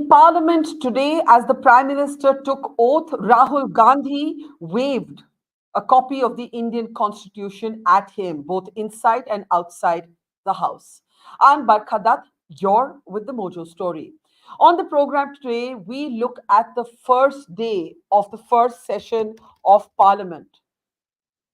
In Parliament today, as the Prime Minister took oath, Rahul Gandhi waved a copy of the Indian Constitution at him, both inside and outside the House. I'm Barkha Dutt, you're with the Mojo Story. On the program today, we look at the first day of the first session of Parliament,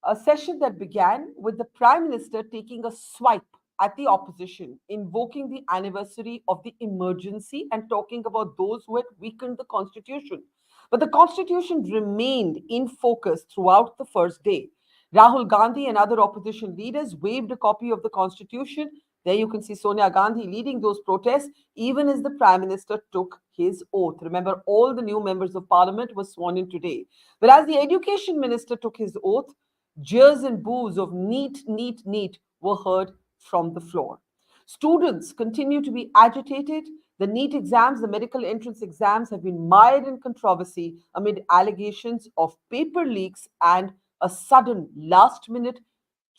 a session that began with the Prime Minister taking a swipe at the opposition, invoking the anniversary of the emergency and talking about those who had weakened the constitution. But the constitution remained in focus throughout the first day. Rahul Gandhi and other opposition leaders waved a copy of the constitution. There you can see Sonia Gandhi leading those protests, even as the Prime Minister took his oath. Remember, all the new members of Parliament were sworn in today. But as the Education Minister took his oath, jeers and boos of Neet, Neet, Neet were heard from the floor. Students continue to be agitated. The Neet exams, the medical entrance exams, have been mired in controversy amid allegations of paper leaks and a sudden last minute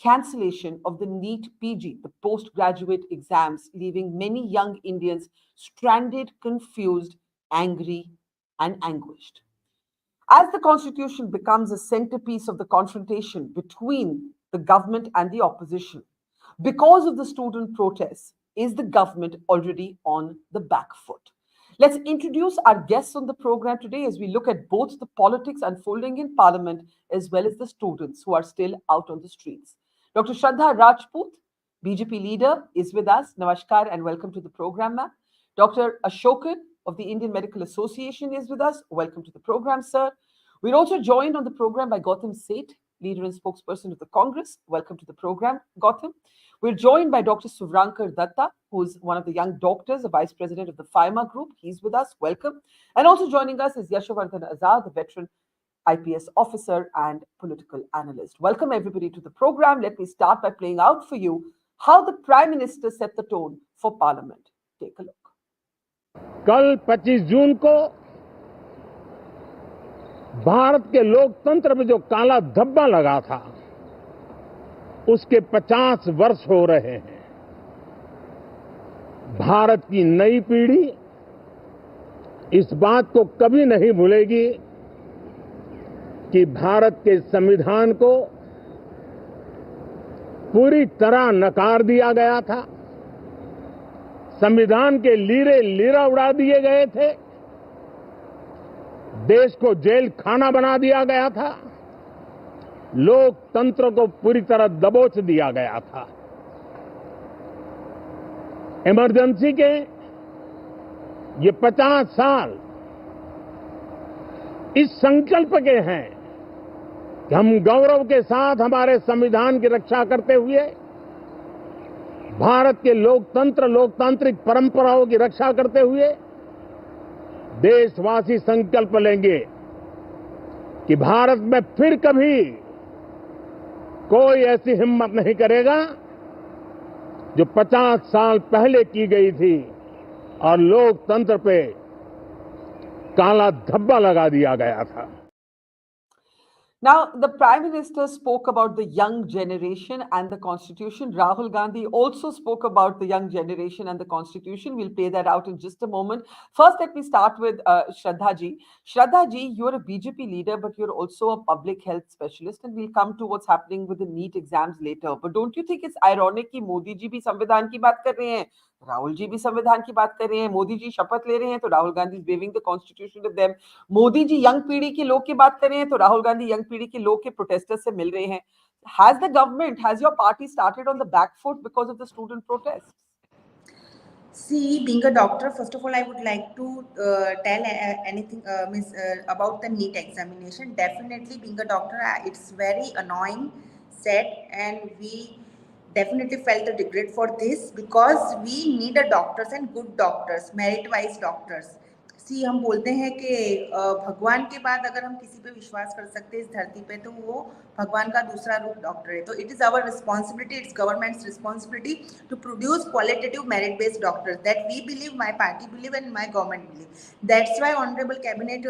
cancellation of the Neet PG, the postgraduate exams, leaving many young Indians stranded, confused, angry, and anguished. As the constitution becomes a centerpiece of the confrontation between the government and the opposition, because of the student protests, is the government already on the back foot? Let's introduce our guests on the program today as we look at both the politics unfolding in Parliament as well as the students who are still out on the streets. Dr. Shraddha Rajput, BJP leader, is with us. Namaskar and welcome to the program, ma'am. Dr. Asokan of the Indian Medical Association is with us. Welcome to the program, sir. We're also joined on the program by Gautam, Seth, leader and spokesperson of the Congress. Welcome to the program, Gautam. We're joined by Dr. Suvrankar Datta, who's one of the young doctors, a vice president of the FAIMA group. He's with us. Welcome. And also joining us is Yashovardhan Azad, the veteran IPS officer and political analyst. Welcome everybody to the program. Let me start by playing out for you how the Prime Minister set the tone for Parliament. Take a look. कल 25 जून को भारत के लोकतंत्र में जो काला धब्बा लगा था, उसके 50 वर्ष हो रहे हैं। भारत की नई पीढ़ी इस बात को कभी नहीं भूलेगी कि भारत के संविधान को पूरी तरह नकार दिया गया था, संविधान के लीरे लीरा उड़ा दिए गए थे, देश को जेल खाना बना दिया गया था, लोकतंत्र को पूरी तरह दबोच दिया गया था। इमरजेंसी के ये 50 साल इस संकल्प के हैं कि हम गौरव के साथ हमारे संविधान की रक्षा करते हुए भारत के लोकतंत्र, लोकतांत्रिक परंपराओं की रक्षा करते हुए देशवासी संकल्प लेंगे कि भारत में फिर कभी कोई ऐसी हिम्मत नहीं करेगा जो 50 साल पहले की गई थी और लोकतंत्र पे काला धब्बा लगा दिया गया था। Now, the Prime Minister spoke about the young generation and the Constitution. Rahul Gandhi also spoke about the young generation and the Constitution. We'll play that out in just a moment. First, let me start with Shraddha ji. Shraddha ji, you're a BJP leader, but you're also a public health specialist, and we'll come to what's happening with the NEET exams later. But don't you think it's ironic that Modi ji bhi संविधान की बात कर रहे हैं, राहुल जी भी संविधान की बात कर रहे हैं, मोदी जी शपथ ले रहे हैं तो Rahul Gandhi is waving the constitution with them, Modi ji young पीढ़ी के लोग की बात कर रहे हैं तो राहुल गांधी यंग पीढ़ी के लोग के प्रोटेस्टर्स से मिल रहे हैं. Has the government, has your party started on the back foot because of the student protests? See, being a doctor, first of all, I would like to tell anything about the NEET examination. Definitely, being a doctor, it's very annoying, sad, and we definitely felt the regret for this because we need a doctors and good doctors, merit-wise doctors. See, हम बोलते हैं कि भगवान के बाद अगर हम किसी पे विश्वास कर सकते हैं इस धरती पे तो वो भगवान का दूसरा रूप डॉक्टर है. तो it is our responsibility, it's government's responsibility to produce qualitative merit based doctors. That we believe, my party believe and my government believe. That's why honourable cabinet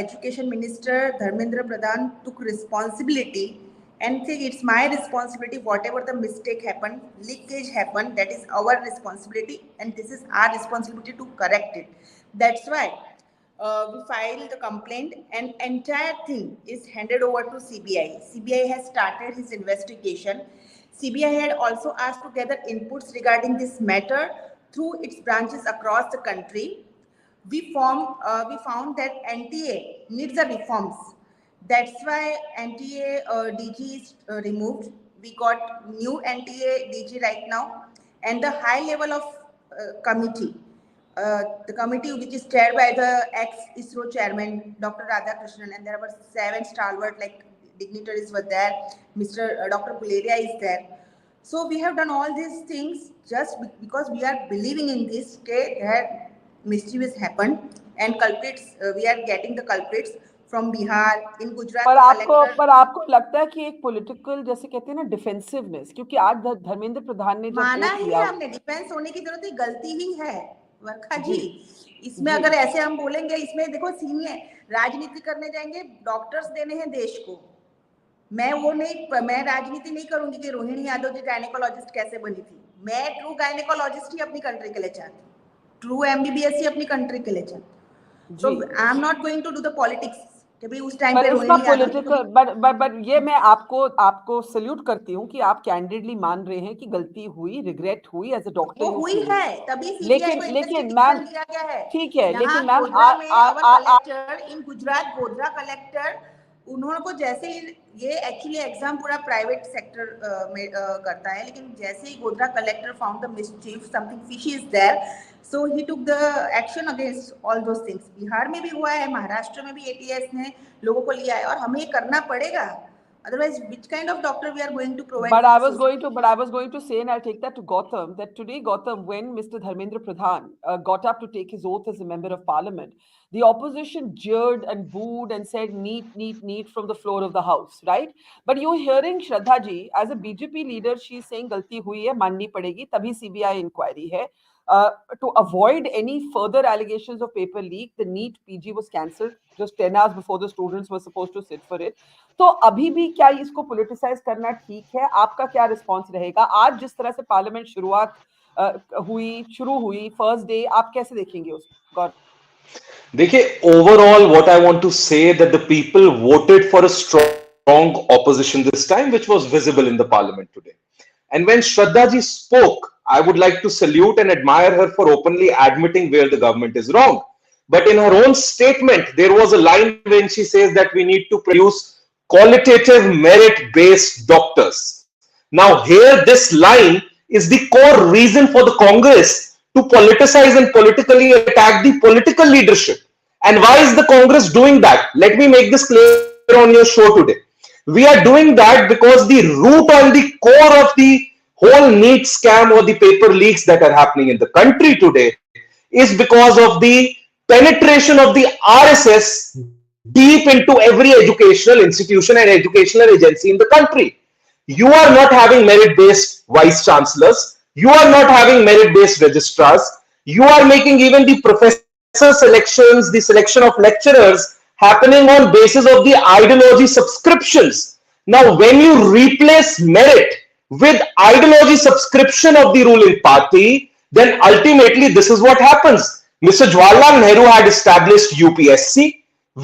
education minister Dharmendra Pradhan took responsibility and say it's my responsibility, whatever the mistake happened, leakage happened, that is our responsibility, and this is our responsibility to correct it. That's why we filed the complaint, and entire thing is handed over to CBI. CBI has started his investigation. CBI had also asked to gather inputs regarding this matter through its branches across the country. We found that NTA needs a reforms. That's why NTA DG is removed. We got new NTA DG right now, and the high level of committee. The committee, which is chaired by the ex-ISRO chairman, Dr. Radhakrishnan, and there were 7 stalwart like dignitaries were there. Mr. Dr. Puleria is there. So we have done all these things just because we are believing in this state that mischief has happened, and culprits, we are getting the culprits from Bihar, in Gujarat. पर आपको लगता है कि एक political, जैसे कहते हैं ना, डिफेंसिवनेस, क्योंकि आज धर्मेंद्र प्रधान ने जब माना ही है हमने, डिफेंस होने की जरूरत है, गलती ही है वर्खा जी। इसमें अगर ऐसे हम बोलेंगे, इसमें देखो सीन है, राजनीति करने जाएंगे, डॉक्टर्स देने हैं देश को। मैं राजनीति नहीं करूंगी कि रोहिणी यादव जी गायनेकोलॉजिस्ट कैसे बनी थी। मैं ट्रू गायनेकोलॉजिस्ट ही अपनी कंट्री के लिए चाहती हूँ, ट्रू MBBS ही अपनी कंट्री के लिए चाहती हूँ। So I am not going to do the politics कि भाई उस टाइम पे रोहिणी यादव। बट ये मैं आपको सल्यूट करती हूँ कि आप कैंडिडली मान रहे हैं कि गलती हुई, रिग्रेट हुई एज अ डॉक्टर। वो हुई है, तभी सीबीआई को इन्वेस्टिगेशन दिया गया है। ठीक है, लेकिन ma'am collector in Gujarat, Godhra collector, उन्होंने को जैसे ही ये एक्चुअली एग्जाम पूरा प्राइवेट सेक्टर में करता है, लेकिन जैसे ही Godhra collector found the mischief, something fishy is there, so he took the action against all those things. Bihar में भी हुआ है, महाराष्ट्र में भी ATS ने लोगों को लिया है, और हमें करना पड़ेगा। Otherwise, which kind of doctor we are going to provide? But I was going to say, and I'll take that to Gautam, that today, Gautam, when Mr. Dharmendra Pradhan got up to take his oath as a member of parliament, the opposition jeered and booed and said, "Neet, neet, neet," from the floor of the house, right? But you're hearing Shraddha ji, as a BJP leader, she's saying, "Galti hui hai, manni padegi, tabhi CBI inquiry hai." To avoid any further allegations of paper leak, the Neet PG was cancelled just 10 hours before the students were supposed to sit for it. तो अभी भी क्या इसको politicise करना ठीक है? आपका क्या रिस्पॉन्स रहेगा? आज जिस तरह से पार्लियामेंट शुरू हुई फर्स्ट डे, आप कैसे देखेंगे उसको? गौर देखिए, overall what I want to say that the people voted for a strong opposition this time, which was visible in the parliament today. And when Shraddha ji spoke, I would like to salute and admire her for openly admitting where the government is wrong. But in her own statement, there was a line when she says that we need to produce qualitative merit-based doctors. Now here, this line is the core reason for the Congress to politicize and politically attack the political leadership. And why is the Congress doing that? Let me make this clear on your show today. We are doing that because the root and the core of the whole Neet scam or the paper leaks that are happening in the country today is because of the penetration of the RSS deep into every educational institution and educational agency in the country. You are not having merit-based vice chancellors. You are not having merit-based registrars. You are making even the professor selections, the selection of lecturers happening on basis of the ideology subscriptions. Now, when you replace merit with ideology subscription of the ruling party, then ultimately this is what happens. Mr. Jawaharlal Nehru had established UPSC.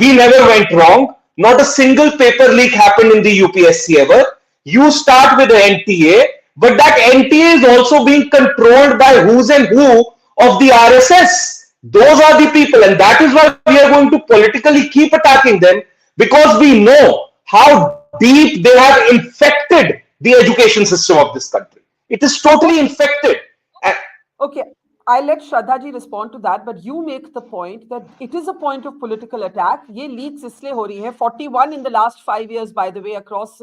We never went wrong. Not a single paper leak happened in the UPSC ever. You start with the NTA, but that NTA is also being controlled by who's and who of the RSS. Those are the people, and that is why we are going to politically keep attacking them, because we know how deep they have infected the education system of this country. It is totally infected. Okay, I'll let Shraddha ji respond to that, but you make the point that it is a point of political attack. Ye leaks isliye ho rahi hai, 41 in the last 5 years, by the way, across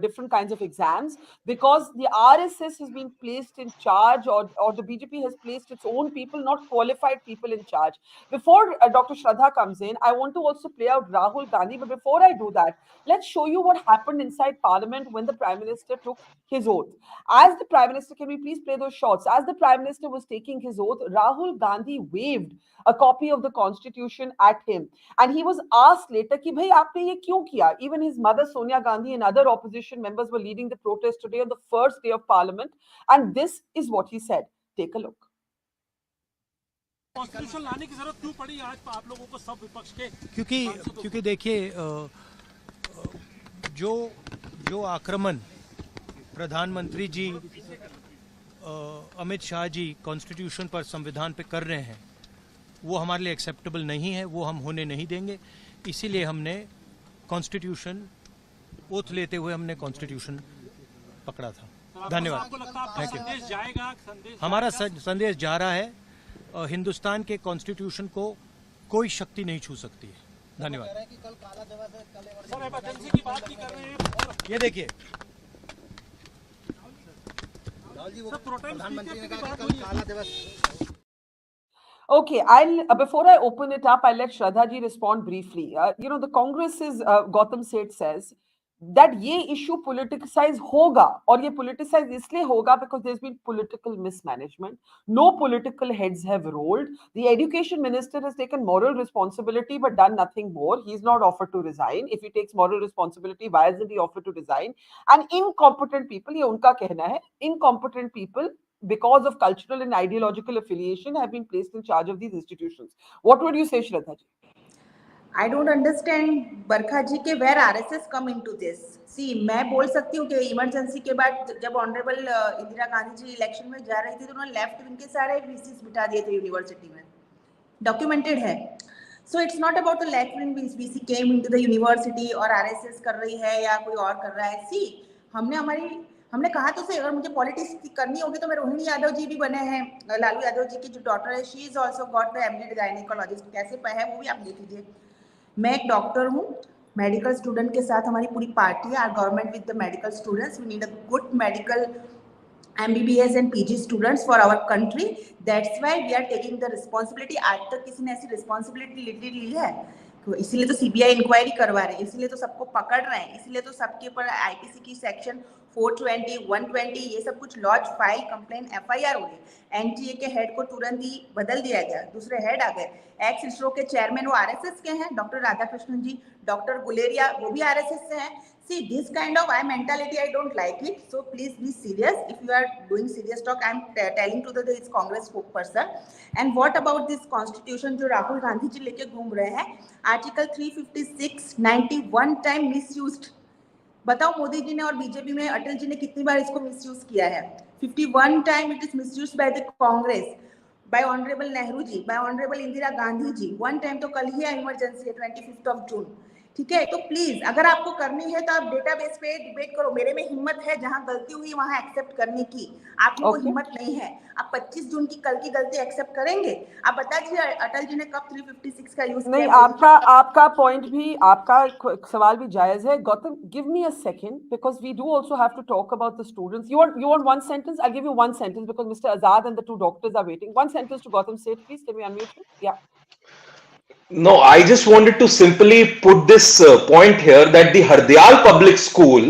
different kinds of exams, because the RSS has been placed in charge, or the BJP has placed its own people, not qualified people, in charge. Before Dr. Shraddha comes in, I want to also play out Rahul Gandhi, but before I do that, let's show you what happened inside Parliament when the Prime Minister took his oath. As the Prime Minister, can we please play those shots? As the Prime Minister was was taking his oath, Rahul Gandhi waved a copy of the constitution at him. And he was asked later, ki, bhai, aapne ye kyun kiya? Even his mother, Sonia Gandhi, and other opposition members were leading the protest today on the first day of parliament. And this is what he said. Take a look. Constitution लाने की जरूरत क्यों पड़ी आज आप लोगों को सब विपक्ष के? क्योंकि देखिए जो आक्रमण प्रधानमंत्री जी अमित शाह जी कॉन्स्टिट्यूशन पर संविधान पे कर रहे हैं वो हमारे लिए एक्सेप्टेबल नहीं है, वो हम होने नहीं देंगे। इसीलिए हमने कॉन्स्टिट्यूशन ओथ लेते हुए हमने कॉन्स्टिट्यूशन पकड़ा था। धन्यवाद। Thank you. हमारा संदेश जा रहा है, हिंदुस्तान के कॉन्स्टिट्यूशन को कोई शक्ति नहीं छू सकती है। धन्यवाद। ये देखिए Okay, before I open it up, I'll let Shraddha ji respond briefly. The Congress's Gautam Seth says that ये issue politicized होगा, और ये politicized इसलिए होगा because there's been political mismanagement. No political heads have rolled. The education minister has taken moral responsibility but done nothing more. He's not offered to resign. If he takes moral responsibility, why isn't he offered to resign? And incompetent people, ये उनका कहना है, incompetent people because of cultural and ideological affiliation have been placed in charge of these institutions. What would you say, Shraddha ji? I don't understand बरखा जी के where RSS come into this. See, मैं बोल सकती हूँ कि emergency के बाद जब honourable Indira Gandhi जी election में जा रही थी तो उन्होंने लेफ्ट विंग के सारे VCs बिठा दिए थे यूनिवर्सिटी में, डॉक्यूमेंटेड है. So it's not about the left wing VC came into the university और RSS कर रही है या कोई और कर रहा है. See, हमने कहा तो सही, अगर मुझे पॉलिटिक्स करनी होगी तो मैं रोहिणी यादव जी भी बने हैं, लालू यादव जी की जो डॉटर है, she is also got the MD gynaecologist, कैसे है वो भी आप देख लीजिए. मैं एक डॉक्टर हूँ, मेडिकल स्टूडेंट के साथ हमारी पूरी पार्टी है. Our government with the medical students, we need a good medical MBBS and PG students for our country. That's why we are taking the responsibility. आज तक किसी ने ऐसी रिस्पॉन्सिबिलिटी ली है? तो इसीलिए तो CBI इंक्वायरी करवा रहे हैं, इसीलिए तो सबको पकड़ रहे हैं, इसीलिए तो सबके ऊपर IPC की सेक्शन 420, 120 ये सब कुछ लॉज, फाइल, कंप्लेन, FIR हो गई. NTA के हेड को तुरंत ही बदल दिया गया, दूसरे हेड आ गए. एक्स इसरो के चेयरमैन वो RSS के हैं, डॉक्टर राधाकृष्णन जी, डॉक्टर गुलेरिया वो भी RSS से हैं. See, this kind of mentality, I don't like it. So please be serious. If you are doing serious talk, I'm telling to this Congress spokesperson. And what about this constitution जो राहुल गांधी जी लेके घूम रहे हैं? Article 356 91 time misused. बताओ मोदी जी ने और BJP में अटल जी ने कितनी बार इसको मिसयूज किया है? 51 time it is misused by the Congress, by honourable Nehru ji, by honourable Indira Gandhi ji. 1 time तो कल ही इमरजेंसी है 25 जून. ठीक है, तो प्लीज अगर आपको करनी है तो आप डेटाबेस पे डिबेट करो. मेरे में हिम्मत है, जहां गलती हुई वहां एक्सेप्ट करने की. आप लोगों को हिम्मत नहीं है. आप 25 जून की कल की गलती एक्सेप्ट करेंगे? आप बता दीजिए अटल जी ने कब 356 का यूज किया? नहीं, आपका पॉइंट भी, आपका सवाल भी जायज है. Gautam, give me a second because we do also have to talk about the students. You want one sentence? I'll give you one sentence because Mr. Azad and the two doctors are waiting. One sentence to Gautam Seth, please. Can we unmute you? Yeah. No, I just wanted to simply put this point here that the Hardyal Public School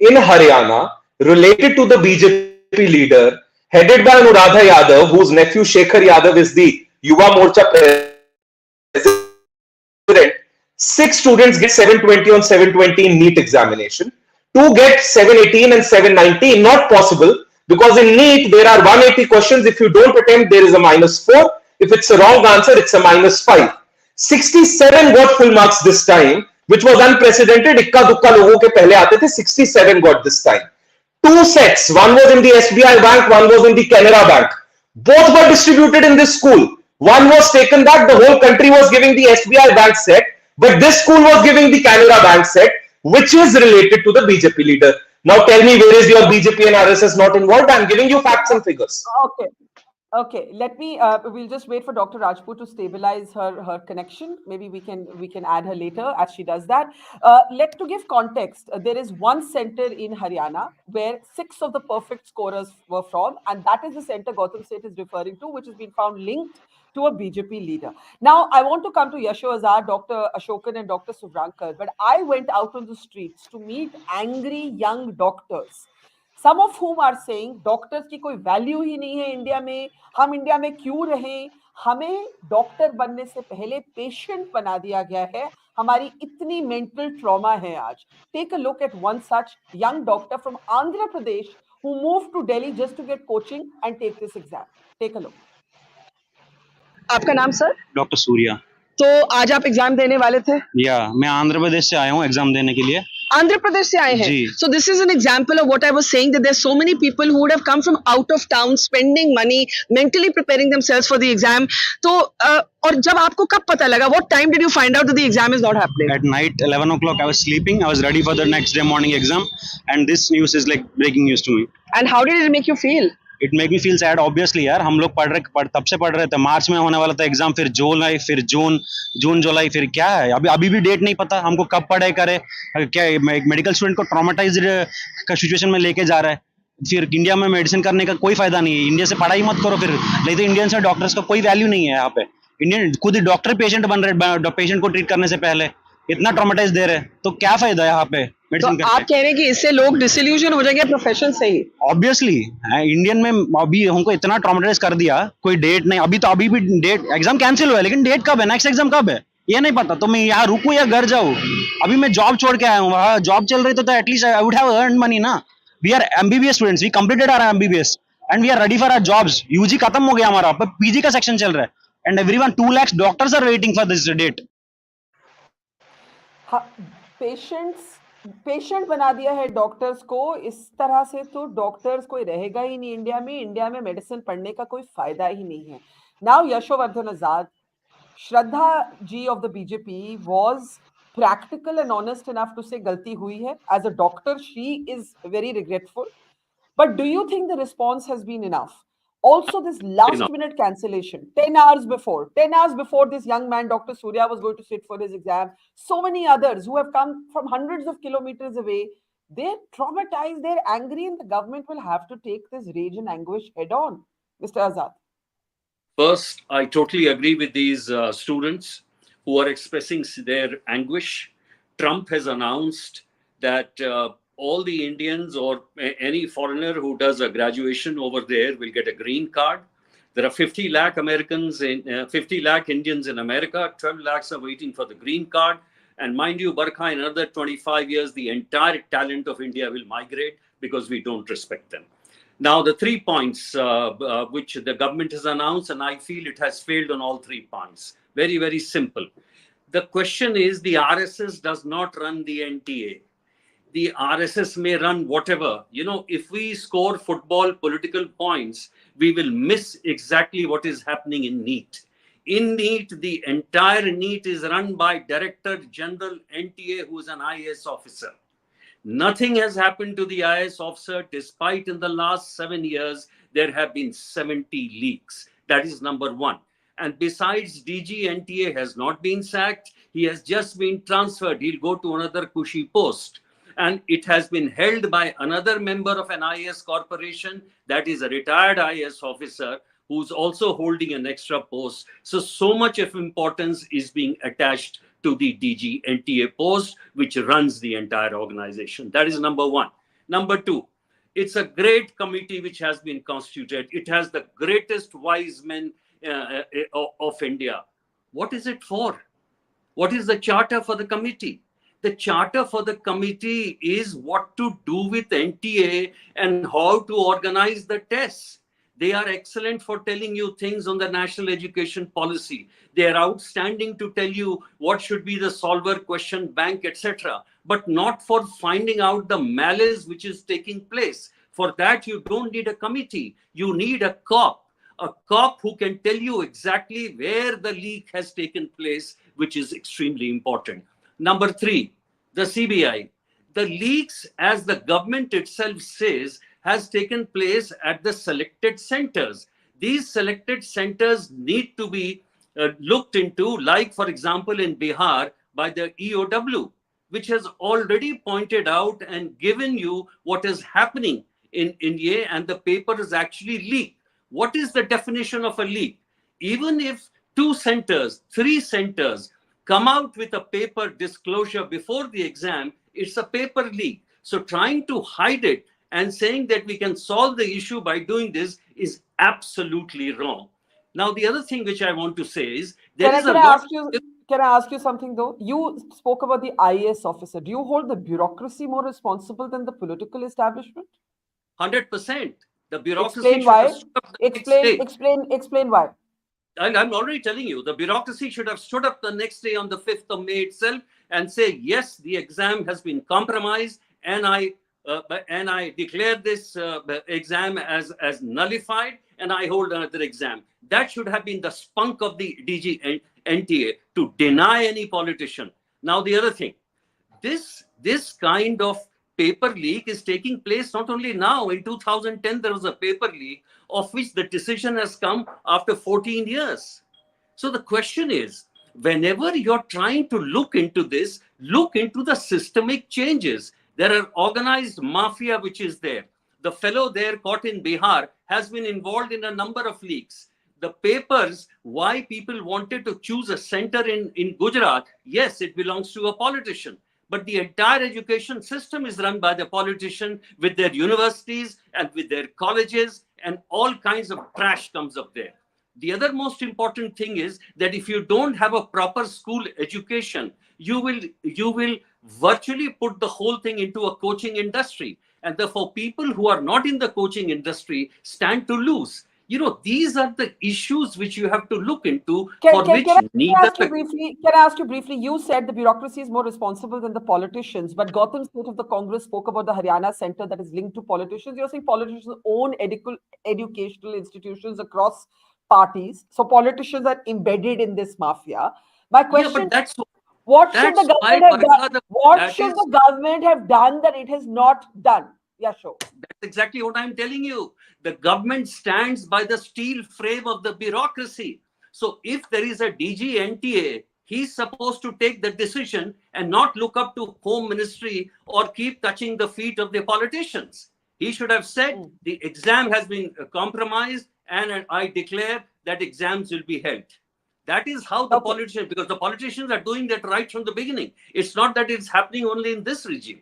in Haryana, related to the BJP leader, headed by Anuradha Yadav, whose nephew Shekhar Yadav is the Yuva Morcha president, 6 students get 720 on 720 in NEET examination. 2 get 718 and 719. Not possible, because in NEET there are 180 questions. If you don't attempt, there is a -4. If it's a wrong answer, it's a -5. 67 got full marks this time, which was unprecedented. इक्का दुक्का लोगों के पहले आते थे. 67 got this time. 2 sets, one was in the SBI bank, one was in the Canara bank. Both were distributed in this school. One was taken back. The whole country was giving the SBI bank set, but this school was giving the Canara bank set, which is related to the BJP leader. Now tell me, where is your BJP and RSS not involved? I'm giving you facts and figures. Okay, let me, we'll just wait for Dr. Rajput to stabilize her connection. Maybe we can add her later as she does that. To give context, there is one center in Haryana where 6 of the perfect scorers were from, and that is the center Gautam Seth is referring to, which has been found linked to a BJP leader. Now, I want to come to Yashovardhan, Dr. Asokan and Dr. Suvrankar, but I went out on the streets to meet angry young doctors. some of whom are saying doctors की कोई value ही नहीं है India में, हम India में क्यों रहें, हमें डॉक्टर बनने से पहले पेशेंट बना दिया गया है, हमारी इतनी मेंटल ट्रॉमा है आज. Take a look at one such young doctor from Andhra Pradesh who moved to Delhi just to get coaching and take this exam. Take a look. आपका नाम सर? डॉक्टर सूर्या. तो आज आप एग्जाम देने वाले थे? या मैं आंध्र प्रदेश से आया हूँ एग्जाम देने के लिए. आंध्र प्रदेश से आए हैं. जी. So this is an example of what I was saying, that there's so many people who would have come from out of town, spending money, mentally preparing themselves for the exam. तो और जब आपको कब पता लगा? What time did you find out that the exam is not happening? At night 11 o'clock I was sleeping. I was ready for the next day morning exam, and this news is like breaking news to me. And how did it make you feel? It make me feel sad obviously यार. हम लोग तब से पढ़ रहे थे. मार्च में होने वाला था एग्जाम, फिर जुलाई, फिर जून जुलाई, फिर क्या है अभी भी डेट नहीं पता हमको कब पढ़ाई करे. क्या एक मेडिकल स्टूडेंट को ट्रॉमेटाइज्ड का सिचुएशन में लेके जा रहा है. फिर इंडिया में मेडिसिन करने का कोई फायदा नहीं है. इंडिया से पढ़ाई मत करो फिर, नहीं तो इंडियन से डॉक्टर्स का कोई वैल्यू नहीं है यहाँ पे. इंडियन खुद ही डॉक्टर पेशेंट बन रहे, पेशेंट को ट्रीट करने से पहले इतना ट्रॉमेटाइज दे रहे, तो क्या फायदा है यहाँ पे मेडिसिन तो आप कह रहे हैं कि इससे लोग डिसइल्यूजन हो जाएंगे प्रोफेशन से ही? ऑब्वियसली इंडियन में अभी हमको इतना ट्रॉमेटाइज कर दिया, कोई डेट नहीं. अभी भी डेट, एग्जाम कैंसिल हुआ है लेकिन डेट कब है, नेक्स्ट एग्जाम कब है ये नहीं पता. तो मैं यहाँ रुकूं या घर जाऊं? अभी मैं जॉब छोड़ के आया हूँ, वहाँ जॉब चल रही तो at least I would have earned money ना. We are MBBS students, we completed our MBBS and we are ready for our jobs. UG खत्म हो गया हमारा, पर पीजी का सेक्शन चल रहा है and everyone 2 lakhs doctors are waiting for this date. Patient बना दिया है डॉक्टर्स को. इस तरह से तो डॉक्टर्स कोई रहेगा ही नहीं इंडिया में. इंडिया में मेडिसिन पढ़ने का कोई फायदा ही नहीं है. Now Yashovardhan Azad, Shraddha ji of the BJP was practical and honest enough to say गलती हुई है. As a doctor, she is very regretful. But do you think the response has been enough? Also, this last minute cancellation, 10 hours before this young man, Dr. Surya, was going to sit for his exam. So many others who have come from hundreds of kilometers away, they're traumatized, they're angry, and the government will have to take this rage and anguish head on. Mr. Azad. First, I totally agree with these students who are expressing their anguish. Trump has announced that all the Indians or any foreigner who does a graduation over there will get a green card. There are 50 lakh Americans, 50 lakh Indians in America. 12 lakhs are waiting for the green card. And mind you, Barkha, in another 25 years, the entire talent of India will migrate because we don't respect them. Now, the 3 points which the government has announced, and I feel it has failed on all 3 points. Very, very simple. The question is, the RSS does not run the NTA. The RSS may run whatever. You know, if we score football political points, we will miss exactly what is happening in Neet. In Neet, the entire Neet is run by Director General NTA, who is an IAS officer. Nothing has happened to the IAS officer, despite in the last 7 years, there have been 70 leaks. That is number one. And besides, DG NTA has not been sacked. He has just been transferred. He'll go to another cushy post. And it has been held by another member of an IAS corporation, that is a retired IAS officer, who's also holding an extra post. So much of importance is being attached to the DG NTA post, which runs the entire organization. That is number one. Number two, it's a great committee which has been constituted. It has the greatest wise men of India. What is it for? What is the charter for the committee? The charter for the committee is what to do with NTA and how to organize the tests. They are excellent for telling you things on the national education policy. They are outstanding to tell you what should be the solver, question bank, etc. But not for finding out the malice which is taking place. For that, you don't need a committee. You need a cop who can tell you exactly where the leak has taken place, which is extremely important. Number three, the CBI. The leaks, as the government itself says, has taken place at the selected centers. These selected centers need to be looked into, like, for example, in Bihar by the EOW, which has already pointed out and given you what is happening in India, and the paper is actually leaked. What is the definition of a leak? Even if 2 centers, 3 centers come out with a paper disclosure before the exam, it's a paper leak. So trying to hide it and saying that we can solve the issue by doing this is absolutely wrong. Now, the other thing which I want to say is there Can I is a can I lot. ask you can I ask you something though? You spoke about the IAS officer. Do you hold the bureaucracy more responsible than the political establishment? 100%. The bureaucracy Explain should have why. stood up the next day. Explain why. I'm already telling you, the bureaucracy should have stood up the next day on the 5th of May itself and say, yes, the exam has been compromised, and I declare this exam as nullified, and I hold another exam. That should have been the spunk of the DG NTA, to deny any politician. Now, the other thing, this kind of paper leak is taking place not only now. In 2010 there was a paper leak of which the decision has come after 14 years. So the question is, whenever you're trying to look into this, look into the systemic changes. There are organized mafia which is there. The fellow there caught in Bihar has been involved in a number of leaks. The papers, why people wanted to choose a center in Gujarat, yes, it belongs to a politician. But the entire education system is run by the politician, with their universities and with their colleges, and all kinds of trash comes up there. The other most important thing is that if you don't have a proper school education, you will virtually put the whole thing into a coaching industry. And therefore, people who are not in the coaching industry stand to lose. You know, these are the issues which you have to look into, for which neither Can I ask you briefly? You said the bureaucracy is more responsible than the politicians, but Gautam State of the Congress spoke about the Haryana center that is linked to politicians. You're saying politicians own educational institutions across parties, so politicians are embedded in this mafia. My yeah, question: but what should the why, government have done? Barkha, What should the government have done that it has not done? Yasho. That's exactly what I'm telling you. The government stands by the steel frame of the bureaucracy. So if there is a DG NTA, he's supposed to take the decision and not look up to Home Ministry or keep touching the feet of the politicians. He should have said the exam has been compromised, and I declare that exams will be held. That is how the politicians, because the politicians are doing that right from the beginning. It's not that it's happening only in this regime.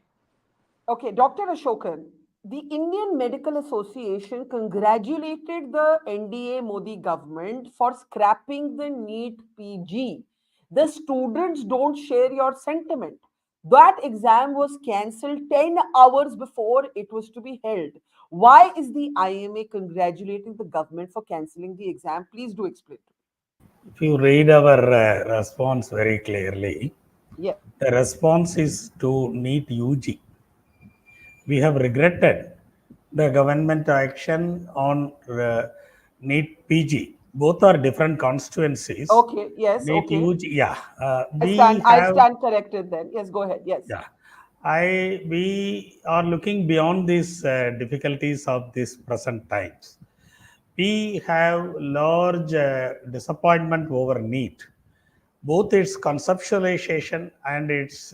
Okay, Dr. Ashokan, the Indian Medical Association congratulated the NDA Modi government for scrapping the NEET PG. The students don't share your sentiment. That exam was cancelled 10 hours before it was to be held. Why is the IMA congratulating the government for cancelling the exam? Please do explain. If you read our response very clearly, yeah, the response is to NEET UG. We have regretted the government action on NEET PG. Both are different constituencies. Okay, yes, NEET okay. UG, yeah. I stand corrected then. Yes, go ahead. Yes. Yeah. We are looking beyond these difficulties of these present times. We have large disappointment over NEET. Both its conceptualization and its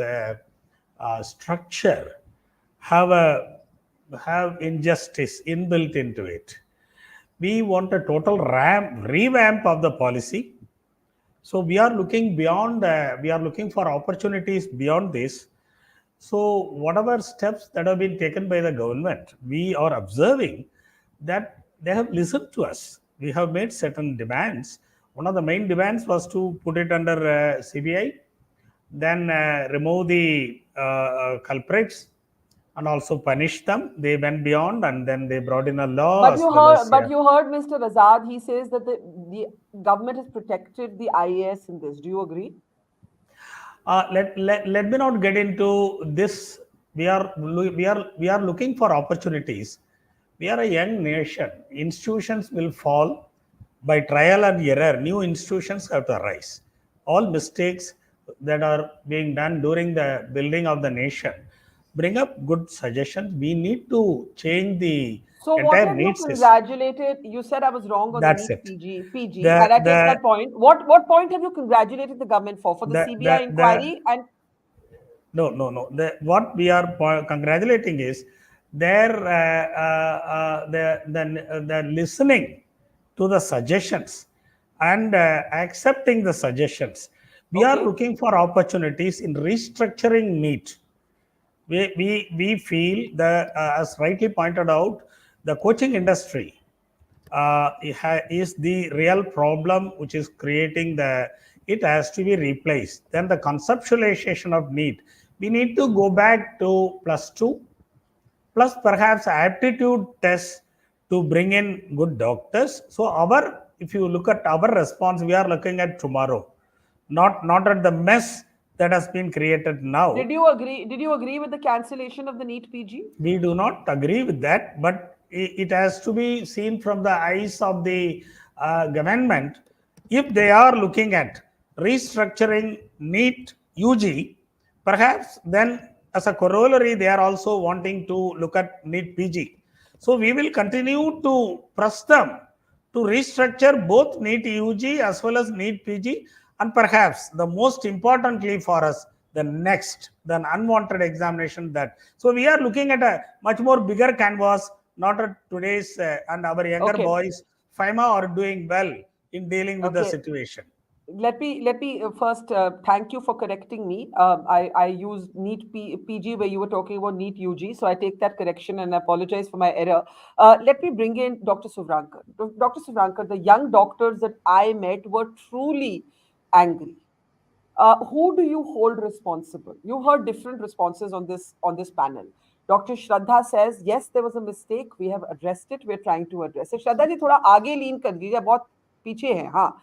structure have injustice inbuilt into it. We want a total revamp of the policy. So we are looking beyond, we are looking for opportunities beyond this. So whatever steps that have been taken by the government, we are observing that they have listened to us. We have made certain demands. One of the main demands was to put it under CBI, then remove the culprits and also punish them. They went beyond, and then they brought in a law. But you heard Mr. Azad. He says that the government has protected the IAS in this. Do you agree? Let me not get into this. We are looking for opportunities. We are a young nation. Institutions will fall by trial and error. New institutions have to arise. All mistakes that are being done during the building of the nation bring up good suggestions. We need to change the entire NEET system. So what have you congratulated? You said I was wrong on That's the it. PG, and I take that point. What point have you congratulated the government for the CBI inquiry? And no. What we are congratulating is their the listening to the suggestions and accepting the suggestions. We are looking for opportunities in restructuring NEET. we feel that, as rightly pointed out, the coaching industry is the real problem which is creating it has to be replaced. Then the conceptualization of NEET, we need to go back to +2 plus perhaps aptitude tests to bring in good doctors. So if you look at our response, we are looking at tomorrow, not at the mess that has been created now. Did you agree with the cancellation of the NEET PG? We do not agree with that, but it has to be seen from the eyes of the government. If they are looking at restructuring NEET UG, perhaps then as a corollary, they are also wanting to look at NEET PG. So we will continue to press them to restructure both NEET UG as well as NEET PG, and perhaps the most importantly for us, the unwanted examination. So we are looking at a much more bigger canvas, not at today's and our younger boys. FAIMA are doing well in dealing with the situation. Let me first thank you for correcting me. I used NEET PG where you were talking about NEET UG, so I take that correction and apologize for my error. Let me bring in Dr. Suvrankar. Dr. Suvrankar, the young doctors that I met were truly angry. Who do you hold responsible? You heard different responses on this panel. Dr. Shraddha says, yes, there was a mistake. We have addressed it. We're trying to address it. Shraddha ji, thoda aage lean kar dijiye, bahut piche hai. Haan.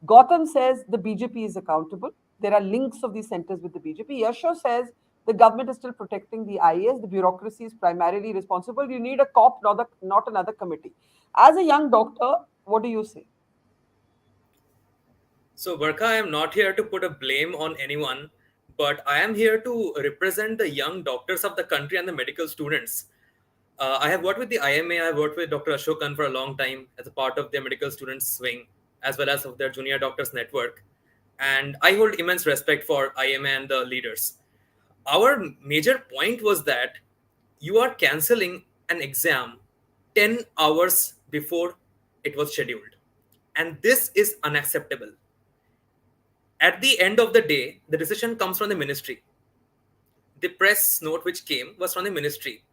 Gautam says the BJP is accountable. There are links of these centers with the BJP. Yasho says the government is still protecting the IAS. The bureaucracy is primarily responsible. You need a cop, not another committee. As a young doctor, what do you say? So, Barkha, I am not here to put a blame on anyone, but I am here to represent the young doctors of the country and the medical students. I have worked with the IMA. I have worked with Dr. Asokan for a long time as a part of their medical students wing, as well as of their junior doctors network. And I hold immense respect for IMA and the leaders. Our major point was that you are cancelling an exam 10 hours before it was scheduled. And this is unacceptable. At the end of the day, the decision comes from the ministry. The press note which came was from the ministry,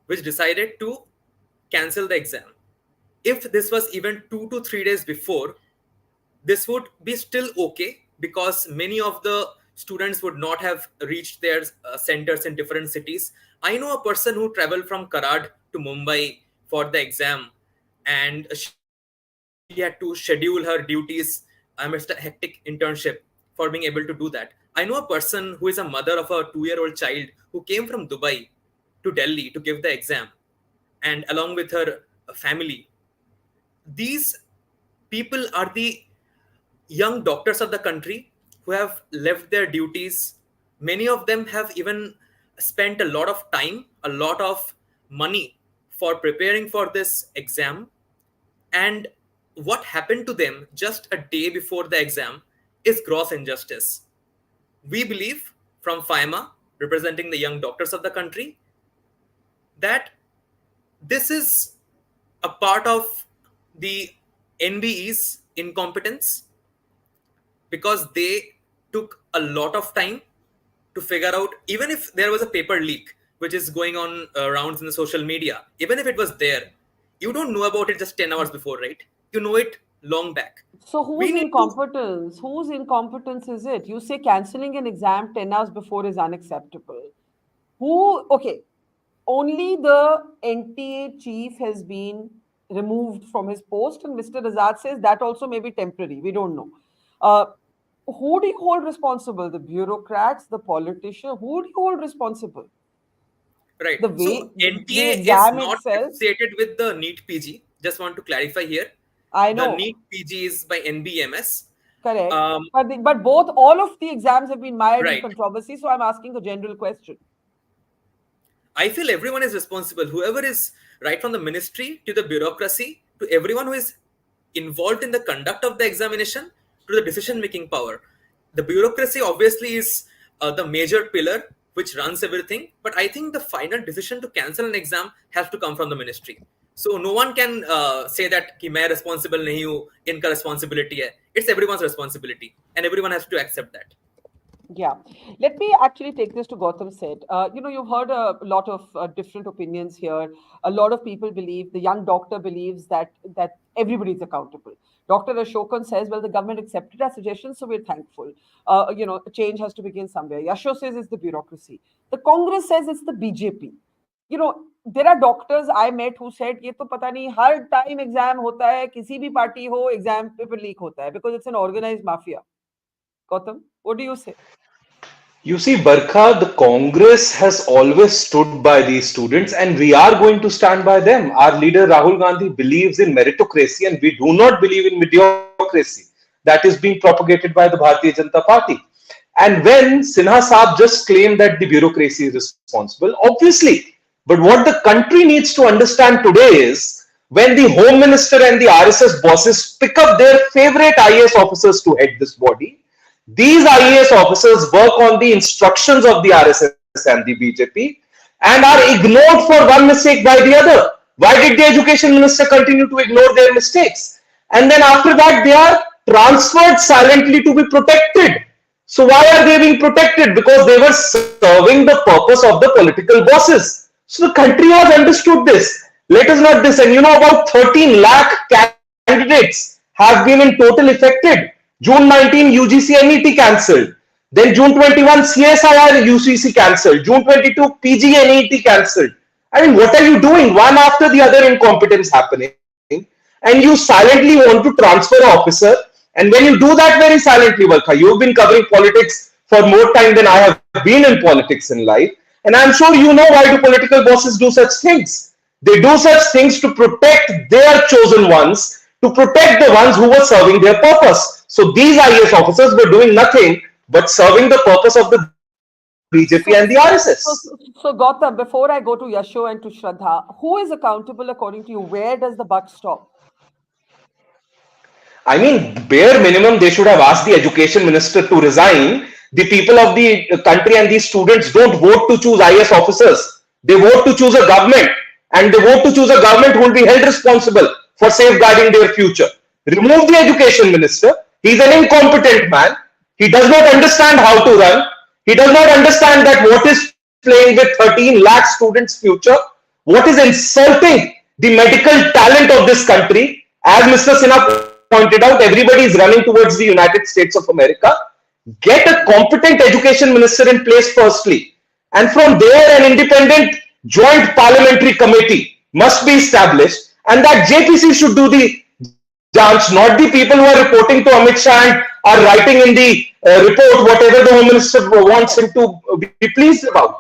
which decided to cancel the exam. If this was even 2 to 3 days before, this would be still okay, because many of the students would not have reached their centers in different cities. I know a person who traveled from Karad to Mumbai for the exam, and she had to schedule her duties amidst a hectic internship for being able to do that. I know a person who is a mother of a 2-year-old child who came from Dubai to Delhi to give the exam, and along with her family. These people are the young doctors of the country who have left their duties. Many of them have even spent a lot of time, a lot of money for preparing for this exam. And what happened to them just a day before the exam is gross injustice. We believe, from FAIMA, representing the young doctors of the country, that this is a part of the NBE's incompetence, because they took a lot of time to figure out, even if there was a paper leak, which is going on rounds in the social media, even if it was there, you don't know about it just 10 hours before, right? You know it long back. So whose incompetence? Whose incompetence is it? You say cancelling an exam 10 hours before is unacceptable. Only the NTA chief has been removed from his post, and Mr. Azad says that also may be temporary. We don't know. Who do you hold responsible? The bureaucrats, the politicians? Who do you hold responsible? Right. So NTA is not associated with the NEET PG. Just want to clarify here. I know. The NEET PG is by NBMS. Correct. But all of the exams have been mired in controversy. So I'm asking a general question. I feel everyone is responsible. Whoever is, right from the ministry to the bureaucracy, to everyone who is involved in the conduct of the examination, to the decision-making power. The bureaucracy obviously is the major pillar which runs everything. But I think the final decision to cancel an exam has to come from the ministry. So no one can say that कि मैं responsible नहीं हूँ, इनका responsibility है. It's everyone's responsibility, and everyone has to accept that. Yeah, let me actually take this to Gautam said. You've heard a lot of different opinions here. A lot of people believe, the young doctor believes that everybody is accountable. Dr. Ashokan says, well, the government accepted our suggestions, so we're thankful. Change has to begin somewhere. Yasho says it's the bureaucracy. The Congress says it's the BJP. There are doctors I met who said, ये तो पता नहीं हर time exam होता है, किसी भी party हो, exam paper leak होता है, because it's an organized mafia. Gautam, what do you say? You see, Barkha, the Congress has always stood by these students, and we are going to stand by them. Our leader Rahul Gandhi believes in meritocracy, and we do not believe in mediocrity that is being propagated by the Bharatiya Janata Party. And when Sinha Saab just claimed that the bureaucracy is responsible, obviously, but what the country needs to understand today is when the Home Minister and the RSS bosses pick up their favorite IAS officers to head this body, these IAS officers work on the instructions of the RSS and the BJP and are ignored for one mistake by the other. Why did the education minister continue to ignore their mistakes? And then after that, they are transferred silently to be protected. So why are they being protected? Because they were serving the purpose of the political bosses. So the country has understood this. Let us not this. And about 13 lakh candidates have been in total affected. June 19, UGC NET cancelled. Then June 21, CSIR UCC cancelled. June 22, PG NET cancelled. I mean, what are you doing? One after the other incompetence happening. And you silently want to transfer an officer. And when you do that very silently, Barkha, you've been covering politics for more time than I have been in politics in life. And I'm sure you know why do political bosses do such things. They do such things to protect their chosen ones, to protect the ones who were serving their purpose. So these IAS officers were doing nothing but serving the purpose of the BJP and the RSS. So Gautam, before I go to Yasho and to Shraddha, who is accountable according to you? Where does the buck stop? I mean, bare minimum, they should have asked the education minister to resign. The people of the country and these students don't vote to choose IAS officers. They vote to choose a government, and they vote to choose a government who will be held responsible for safeguarding their future. Remove the education minister. He's an incompetent man. He does not understand how to run. He does not understand that what is playing with 13 lakh students' future, what is insulting the medical talent of this country. As Mr. Sinha pointed out, everybody is running towards the United States of America. Get a competent education minister in place firstly. And from there, an independent joint parliamentary committee must be established. And that JPC should do the judge, not the people who are reporting to Amit Shah and are writing in the report whatever the Home Minister wants him to be pleased about.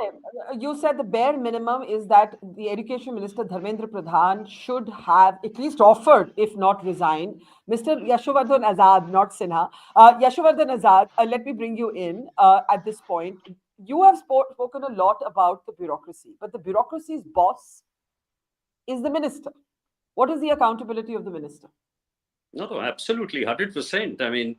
You said the bare minimum is that the Education Minister Dharmendra Pradhan should have at least offered, if not resigned. Mr. Yashovardhan Azad, not Sinha. Yashovardhan Azad, let me bring you in at this point. You have spoken a lot about the bureaucracy, but the bureaucracy's boss is the minister. What is the accountability of the minister? No, absolutely, 100%. I mean,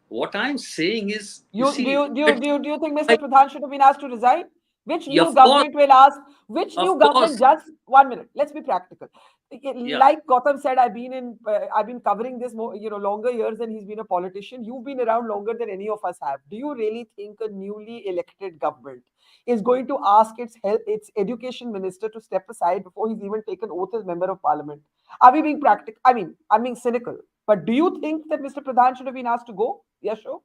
what I'm saying is, do you think Mr. Pradhan should have been asked to resign? Which new government will ask? Which new government? Just 1 minute. Let's be practical. Like Gautam said, I've been covering this longer years than he's been a politician. You've been around longer than any of us have. Do you really think a newly elected government is going to ask its education minister to step aside before he's even taken oath as member of parliament? Are we being practical? I mean, I'm being cynical. But do you think that Mr. Pradhan should have been asked to go? Yasho?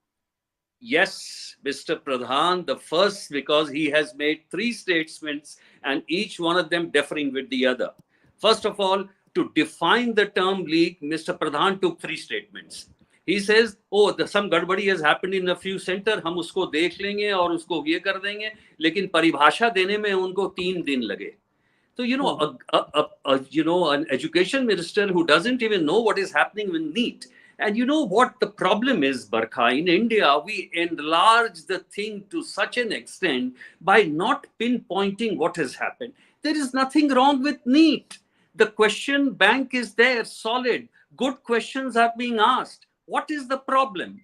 Yes, Mr. Pradhan, the first, because he has made 3 statements and each one of them differing with the other. First of all, to define the term leak, Mr. Pradhan took 3 statements. He says, some gadbadi has happened in a few centers, hum usko dekh lenge aur usko ye kar denge, lekin paribhasha dene mein unko 3 din lage. So, an education minister who doesn't even know what is happening with Neet. And you know what the problem is, Barkha? In India, we enlarge the thing to such an extent by not pinpointing what has happened. There is nothing wrong with Neet. The question bank is there, solid. Good questions are being asked. What is the problem?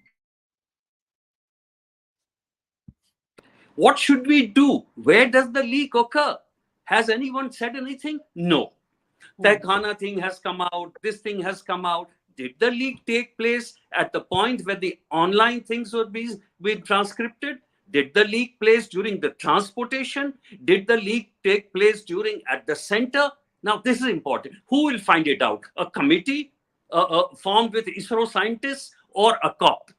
What should we do? Where does the leak occur? Has anyone said anything? No. The Ghana thing has come out. This thing has come out. Did the leak take place at the point where the online things would be transcripted? Did the leak place during the transportation? Did the leak take place at the center? Now, this is important. Who will find it out? A committee formed with ISRO scientists or a cop?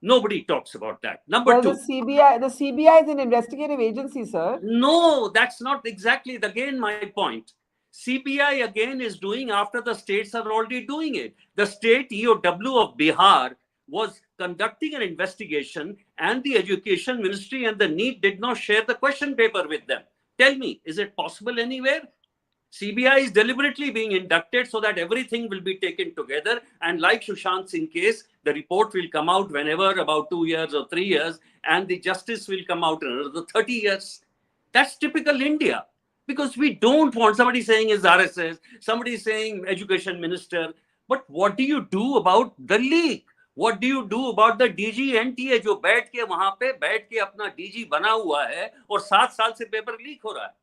Nobody talks about that. Number Well, two. the CBI is an investigative agency, sir. No, that's not exactly again my point. CBI again is doing after the states are already doing it. The state EOW of Bihar was conducting an investigation, and the education ministry and the Neet did not share the question paper with them. Tell me, is it possible anywhere? CBI is deliberately being inducted so that everything will be taken together. And like Sushant Singh case, the report will come out whenever, about 2 years or 3 years, and the justice will come out in another 30 years. That's typical India. Because we don't want somebody saying is RSS, somebody saying education minister. But what do you do about the leak? What do you do about the DG NTA जो बैठ के अपना DG बना हुआ है और 7 साल से पेपर लीक हो रहा है?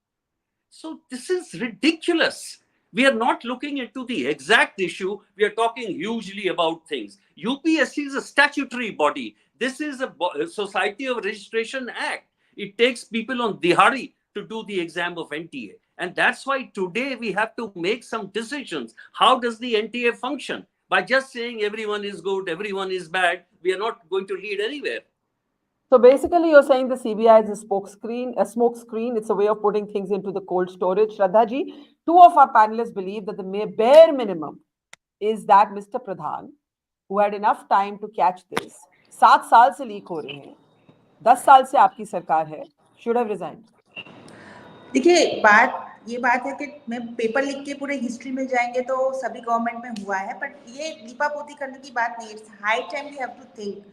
So this is ridiculous. We are not looking into the exact issue. We are talking hugely about things. UPSC is a statutory body. This is a Society of Registration Act. It takes people on dihari to do the exam of NTA. And that's why today we have to make some decisions. How does the NTA function? By just saying everyone is good, everyone is bad, we are not going to lead anywhere. So basically, you're saying the CBI is a smoke screen. It's a way of putting things into the cold storage. Shraddha ji, two of our panelists believe that the bare minimum is that Mr. Pradhan, who had enough time to catch this, 7 साल से leak हो रहे हैं, 10 साल से आपकी सरकार है, should have resigned. देखिए ये बात है कि मैं पेपर लिख के पूरे हिस्ट्री में जाएंगे तो सभी गवर्नमेंट में हुआ है, बट ये लीपापोती करने की बात नहीं. It's high time we have to think,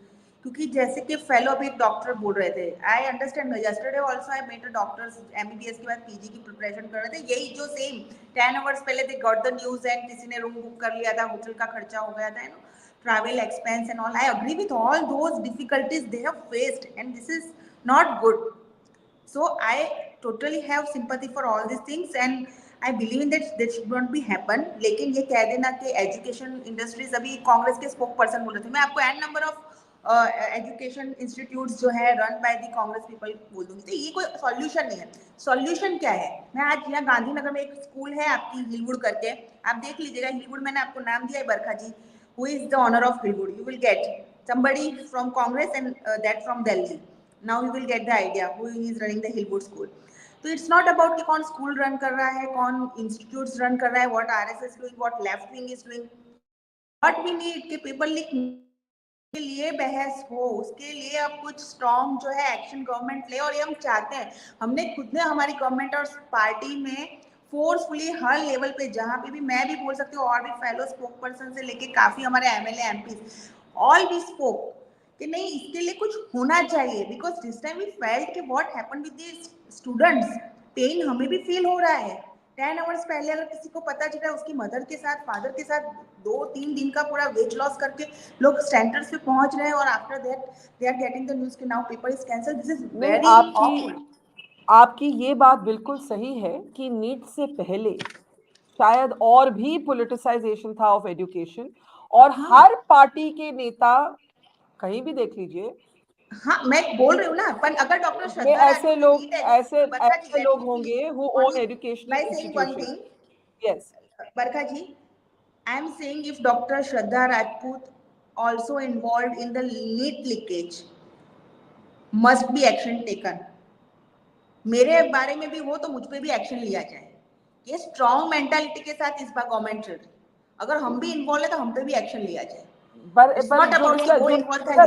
क्योंकि जैसे कि फेलो अभी डॉक्टर बोल रहे थे, I understand. Yesterday also I met a doctors MBBS के बाद पीजी की प्रिपरेशन कर रहे थे, यही जो सेम 10 आवर्स पहले they got the news and किसी ने रूम बुक कर लिया था, होटल का खर्चा हो गया था, you know, travel expense and all. I agree with all those difficulties they have faced and this is not good. So I totally have sympathy for all these things and I believe in that should not be happen. लेकिन ये कह देना कि education industries, अभी कांग्रेस के spoke person बोल रहे थे, मैं आपको an number of education institutes जो है run by the Congress people बोल दूंगी. तो ये कोई सॉल्यूशन नहीं है. सॉल्यूशन क्या है? मैं आज यहाँ गांधीनगर में एक स्कूल है आपकी हिलवुड करके, आप देख लीजिएगा. हिलवुड मैंने आपको नाम दिया है, Barkha ji who is the owner of Hillwood. You will get somebody from Congress and that from Delhi. Now you will get the idea who is running the Hillwood school. So it's not about कि कौन school run कर रहा है, कौन institutes run कर रहा है, what RSS is doing, what left wing is doing. What we need कि पेपर लीक के लिए बहस हो, उसके लिए अब कुछ स्ट्रॉन्ग जो है एक्शन गवर्नमेंट ले, और ये हम चाहते हैं. हमने खुद ने हमारी गवर्नमेंट और पार्टी में फोर्सफुली हर लेवल पे, जहाँ पे भी मैं भी बोल सकती हूँ, और भी फेलो स्पोक पर्सन से लेके काफी हमारे MLA MP all we spoke कि नहीं इसके लिए कुछ होना चाहिए. Because this time we felt कि what happened with the students, pain हमें भी फील हो रहा है. 10 आवर्स पहले अगर किसी को पता चला उसकी मदर के साथ, फादर के साथ 2-3 दिन का पूरा वेट लॉस करके लोग सेंटर्स पे पहुंच रहे हैं, और after that they are getting the news कि now paper is cancel. This is very आपकी ये बात बिल्कुल सही है कि नीट से पहले शायद और भी पॉलिटिसाइजेशन था ऑफ एजुकेशन, और हर पार्टी के नेता कहीं भी देख लीजिए. हाँ, मैं बोल रही हूँ ना, पर अगर डॉक्टर श्रद्धा ऐसे लोग होंगे who own educational institutions. Yes, Barkha ji, I am saying if Dr. Shraddha Rajput also involved in the NEET leakage, must be action taken. मेरे बारे में भी हो तो मुझ पे भी एक्शन लिया जाए. ये स्ट्रॉन्ग मेंटालिटी के साथ इस बार गवर्नमेंट चल रही. अगर हम भी इन्वॉल्व है तो हम पे भी एक्शन लिया जाए.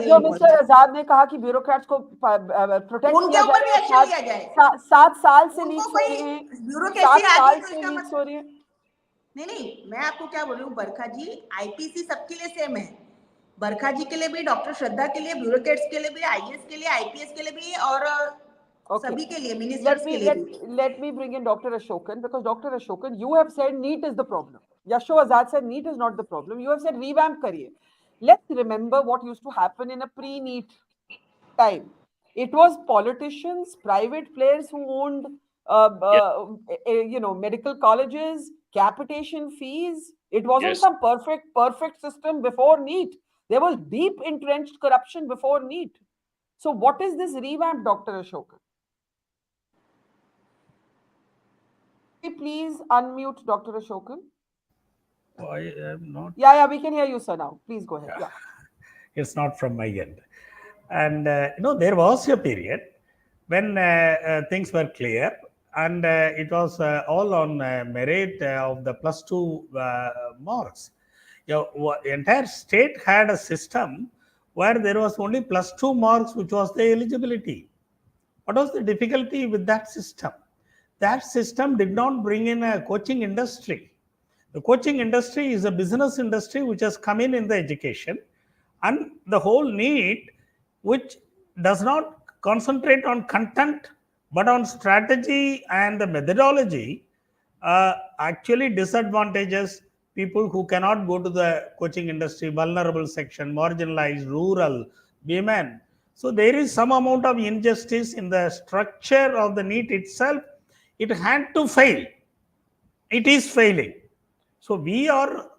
जो मिस्टर आजाद ने कहा कि ब्यूरोक्रेट्स को प्रोटेक्ट किया जाए, 7 साल से लीक हो रही है, 7 साल से लीक हो रही है. नहीं, मैं आपको क्या बोल रही हूँ बरखा जी, आईपीसी सबके लिए सेम है. बरखा जी के लिए भी, डॉक्टर श्रद्धा के लिए, ब्यूरोक्रेट्स के लिए भी, आईएएस के लिए, आईपीएस के लिए भी, और सभी के लिए, मिनिस्टर्स के लिए भी. Let me bring in Dr. Asokan, because Dr. Asokan, you have said NEET is the problem. Yashovardhan said NEET is not the problem. You have said revamp kariye. Let's remember what used to happen in a pre-NEET time. It was politicians, private players who owned, medical colleges, capitation fees. It wasn't some perfect system before NEET. There was deep entrenched corruption before NEET. So what is this revamp, Dr. Ashokan? Please unmute Dr. Ashokan. I am not. Yeah, we can hear you, sir, now. Please go ahead. Yeah. It's not from my end. And, there was a period when things were clear, and it was all on merit of the +2 marks. Entire state had a system where there was only +2 marks, which was the eligibility. What was the difficulty with that system? That system did not bring in a coaching industry. The coaching industry is a business industry which has come in the education, and the whole Neet, which does not concentrate on content but on strategy and the methodology, actually disadvantages people who cannot go to the coaching industry, vulnerable section, marginalized, rural, women. So there is some amount of injustice in the structure of the Neet itself. It had to fail. It is failing. So we are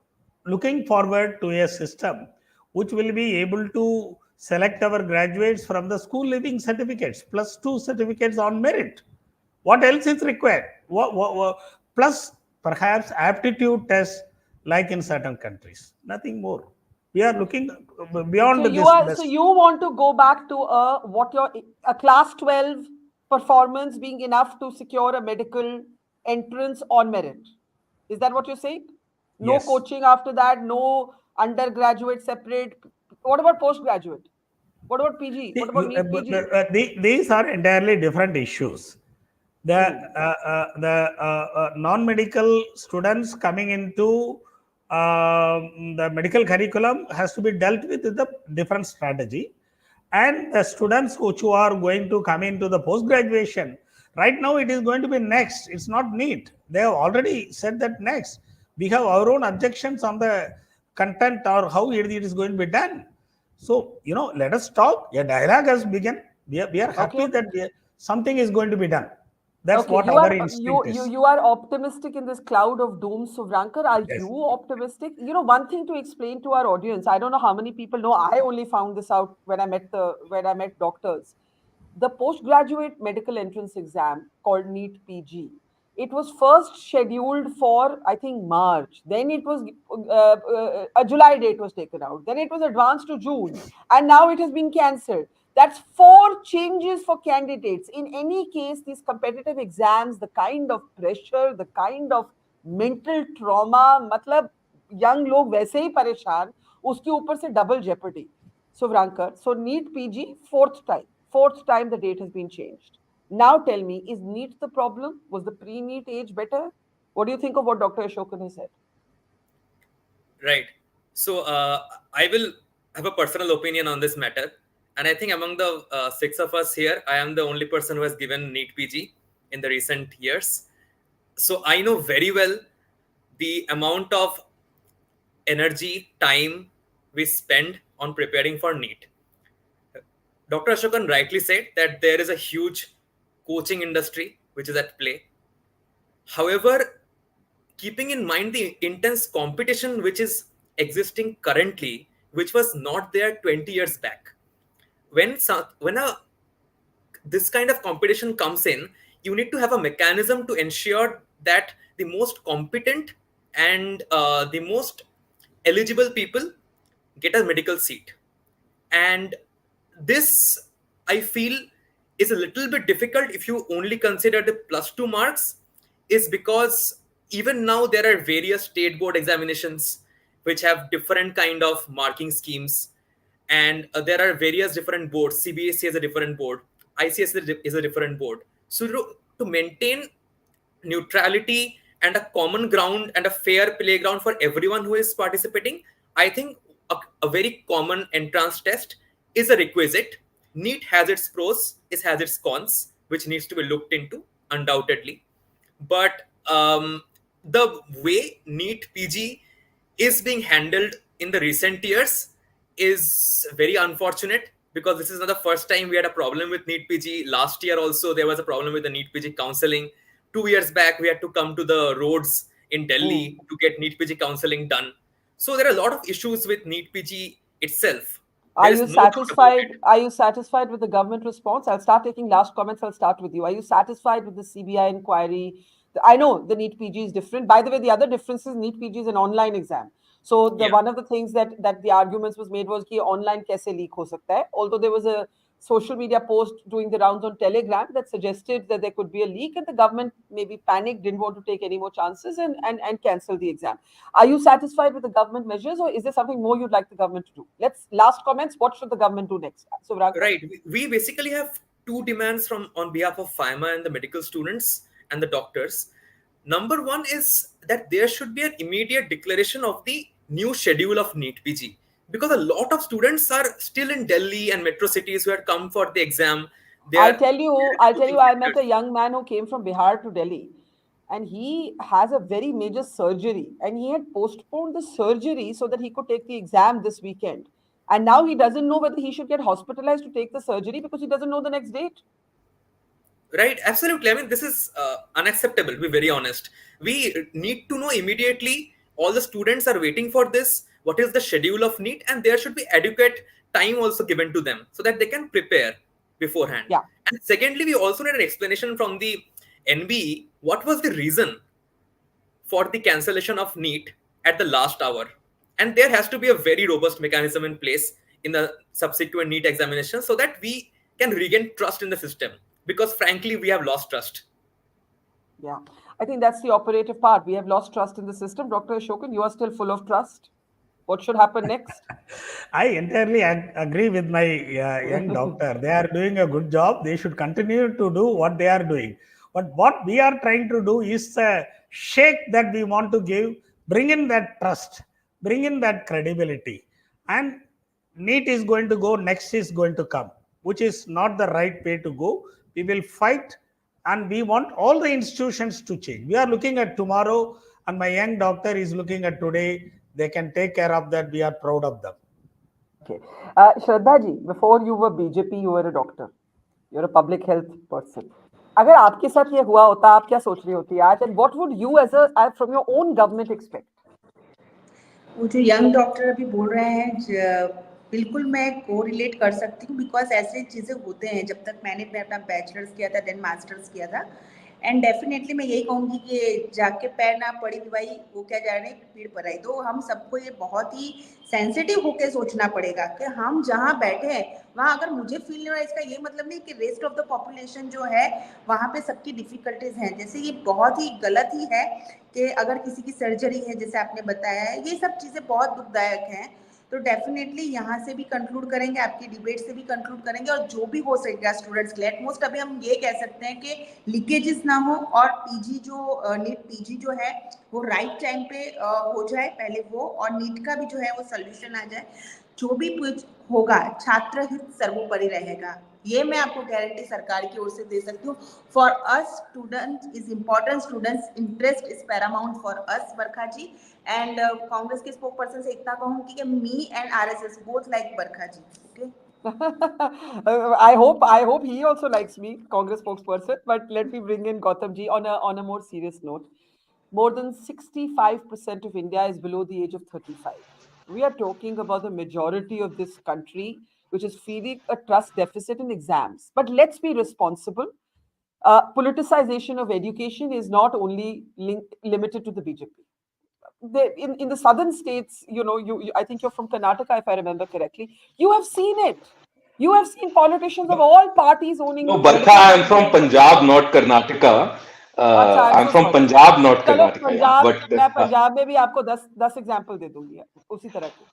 looking forward to a system which will be able to select our graduates from the school leaving certificates, +2 certificates on merit. What else is required? Plus perhaps aptitude tests like in certain countries. Nothing more. We are looking beyond this. So you want to go back to a class 12 performance being enough to secure a medical entrance on merit. Is that what you're saying? No Yes. coaching after that, no undergraduate separate. What about postgraduate? What about PG? What about NEET PG? These are entirely different issues. The non-medical students coming into the medical curriculum has to be dealt with a different strategy. And the students who are going to come into the post-graduation, right now it is going to be next. It's not Neet. They have already said that next. We have our own objections on the content or how it is going to be done. So, let us talk. A dialogue has begun. We are happy that something is going to be done. That's what our instinct is. You are optimistic in this cloud of doom, Suvrankar. Are you optimistic? One thing to explain to our audience, I don't know how many people know, I only found this out when I met doctors. The postgraduate medical entrance exam called NEET PG, it was first scheduled for, I think, March. Then it was a July date was taken out. Then it was advanced to June. And now it has been cancelled. That's 4 changes for candidates. In any case, these competitive exams, the kind of pressure, the kind of mental trauma, मतलब young लोग वैसे ही परेशान, उसके ऊपर से double jeopardy. Suvrankar, so NEET PG, fourth time the date has been changed. Now tell me, is NEET the problem? Was the pre-NEET age better? What do you think of what Dr. Ashokan has said? Right. So I will have a personal opinion on this matter. And I think among the 6 of us here, I am the only person who has given NEET PG in the recent years. So I know very well the amount of energy, time we spend on preparing for NEET. Dr. Ashokan rightly said that there is a huge coaching industry which is at play. However, keeping in mind the intense competition which is existing currently, which was not there 20 years back, when this kind of competition comes in, you need to have a mechanism to ensure that the most competent and the most eligible people get a medical seat. And this, I feel, is a little bit difficult if you only consider the +2 marks, is because even now there are various state board examinations which have different kind of marking schemes. And there are various different boards. CBSE is a different board. ICS is a different board. So to maintain neutrality and a common ground and a fair playground for everyone who is participating, I think a very common entrance test is a requisite. NEET has its pros, it has its cons, which needs to be looked into, undoubtedly. But the way NEET PG is being handled in the recent years is very unfortunate, because this is not the first time we had a problem with NEET PG. Last year also there was a problem with the NEET PG counseling. 2 years back we had to come to the roads in Delhi to get NEET PG counseling done. So there are a lot of issues with NEET PG itself. Are There is you no doubt about satisfied? it. Are you satisfied with the government response? I'll start taking last comments. I'll start with you. Are you satisfied with the CBI inquiry? I know the NEET PG is different. By the way, the other difference is NEET PG is an online exam. So the Yeah. one of the things that the arguments was made was कि online कैसे leak हो सकता है? Although there was a social media post doing the rounds on Telegram that suggested that there could be a leak, and the government maybe panicked, didn't want to take any more chances, and cancel the exam. Are you satisfied with the government measures, or is there something more you'd like the government to do? Let's last comments. What should the government do next? Suvrankar? Right. We basically have two demands from on behalf of FAIMA and the medical students and the doctors. Number one is that there should be an immediate declaration of the new schedule of NEET PG, because a lot of students are still in Delhi and metro cities who had come for the exam. They I'll are tell you, I met a young man who came from Bihar to Delhi, and he has a very major surgery, and he had postponed the surgery so that he could take the exam this weekend. And now he doesn't know whether he should get hospitalized to take the surgery because he doesn't know the next date. Right, absolutely. I mean, this is unacceptable, to be very honest. We need to know immediately, all the students are waiting for this, what is the schedule of NEET, and there should be adequate time also given to them so that they can prepare beforehand. Yeah. And secondly, we also need an explanation from the NBE, what was the reason for the cancellation of NEET at the last hour. And there has to be a very robust mechanism in place in the subsequent NEET examination so that we can regain trust in the system. Because frankly, we have lost trust. Yeah, I think that's the operative part. We have lost trust in the system. Dr. Asokan, you are still full of trust. What should happen next? I entirely agree with my young doctor. They are doing a good job. They should continue to do what they are doing. But what we are trying to do is a shake that we want to give, bring in that trust, bring in that credibility. And NEET is going to go, next is going to come, which is not the right way to go. We will fight, and we want all the institutions to change. We are looking at tomorrow, and my young doctor is looking at today. They can take care of that. We are proud of them. Okay. Shraddha ji, before you were BJP, you were a doctor. You're a public health person. अगर आपके साथ ये हुआ होता, आप क्या सोच रही होती आज? And what would you, from your own government, expect? वो जो यंग डॉक्टर अभी बोल रहे हैं, बिल्कुल मैं कोरिलेट कर सकती हूँ, बिकॉज ऐसे चीज़ें होते हैं. जब तक मैंने अपना बैचलर्स किया था, देन मास्टर्स किया था, एंड डेफिनेटली मैं यही कहूँगी कि जाके पैर ना पड़ी भाई, वो क्या जा रहे हैं पीड़ पर आई. तो हम सबको ये बहुत ही सेंसिटिव होकर सोचना पड़ेगा कि हम जहाँ बैठे हैं वहाँ अगर मुझे फील नहीं हो रहा है, इसका ये मतलब नहीं कि रेस्ट ऑफ द पॉपुलेशन जो है वहाँ पे सबकी डिफिकल्टीज हैं. जैसे ये बहुत ही गलत ही है कि अगर किसी की सर्जरी है, जैसे आपने बताया है, ये सब चीज़ें बहुत दुखदायक हैं. तो डेफिनेटली यहाँ से भी कंक्लूड करेंगे, आपकी डिबेट से भी कंक्लूड करेंगे, और जो भी हो सकेगा स्टूडेंट्स के लिए. एटमोस्ट अभी हम ये कह सकते हैं कि लीकेजेस ना हो, और पीजी जो नीट पीजी जो है वो राइट टाइम पे हो जाए पहले वो, और नीट का भी जो है वो सोल्यूशन आ जाए. जो भी होगा छात्र हित सर्वोपरि रहेगा, ये मैं आपको गारंटी सरकार की ओर से दे सकती हूँ. For us student is important, students interest is paramount for us, Barkha ji. And Congress के स्पोक पर्सन से इतना कहूँगी कि me and RSS both like Barkha ji. Okay. I hope he also likes me, Congress spokesperson. But let me bring in Gautam ji on a more serious note. More than 65% of India is below the age of 35. We are talking about the majority of this country, which is feeling a trust deficit in exams. But let's be responsible. Politicization of education is not only limited to the BJP. In the southern states, I think you're from Karnataka, if I remember correctly. You have seen it. You have seen politicians of all parties owning. No, Barkha, I'm from Punjab, not Karnataka. I'm from Punjab, not Karnataka. Punjab, But मैं पंजाब में भी आपको 10 example दे दूंगी उसी तरह के.